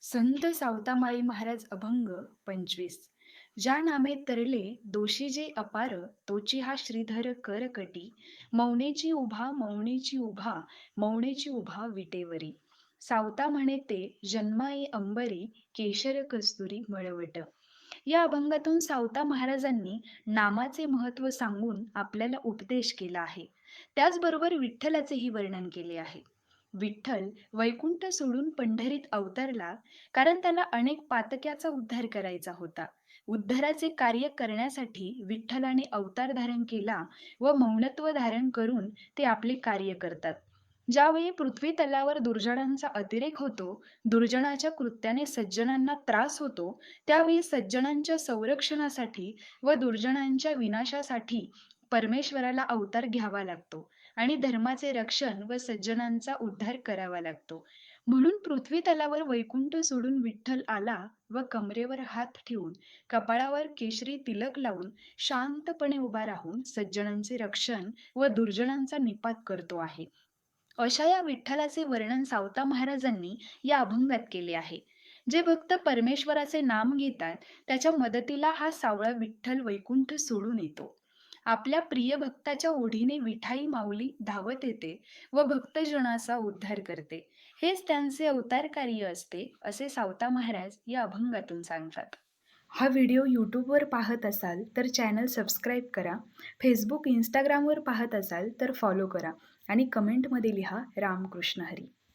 संत सावतामाळी महाराज अभंग 25. ज्या नामे तरले दोषी जे अपार, तोची हा श्रीधर कर कटी. मौनेची उभा विटेवरी. सावता म्हणे ते जन्माये अंबरी, केशर कस्तुरी मळवट. या अभंगातून सावता महाराजांनी नामाचे महत्त्व सांगून आपल्याला उपदेश केला आहे. त्याचबरोबर विठ्ठलाचेही वर्णन केले आहे. विठ्ठल वैकुंठ सोडून पंढरीत अवतरला, कारण त्याला अनेक पातक्याचा उद्धार करायचा होता. उद्धाराचे कार्य करण्यासाठी विठ्ठलाने अवतार धारण केला व मौनत्व धारण करून ते आपले कार्य करतात. ज्यावेळी पृथ्वी तलावर दुर्जनांचा अतिरेक होतो, दुर्जनाच्या कृत्याने सज्जनांना त्रास होतो, त्यावेळी सज्जनांच्या संरक्षणासाठी व दुर्जनांच्या विनाशासाठी परमेश्वराला अवतार घ्यावा लागतो आणि धर्माचे रक्षण व सज्जनांचा उद्धार करावा लागतो. म्हणून पृथ्वी तलावर वैकुंठ सोडून विठ्ठल आला व कमरेवर हात ठेवून, कपाळावर केशरी तिलक लावून, शांतपणे उभा राहून सज्जनांचे रक्षण व दुर्जनांचा निपात करतो आहे. अशा या विठ्ठलाचे वर्णन सावता महाराजांनी या अभंगात केले आहे. जे भक्त परमेश्वराचे नाम घेतात, त्याच्या मदतीला हा सावळा विठ्ठल वैकुंठ सोडून येतो. आपल्या प्रिय भक्ताच्या ओढीने विठाई माऊली धावत येते व भक्तजनाचा उद्धार करते. हेच त्यांचे अवतार कार्य असते, असे सावता महाराज या अभंगातून सांगतात. हा व्हिडिओ यूट्यूबवर पाहत असाल तर चॅनल सबस्क्राईब करा. फेसबुक, इंस्टाग्रामवर पाहत असाल तर फॉलो करा आणि कमेंटमध्ये लिहा रामकृष्ण हरी.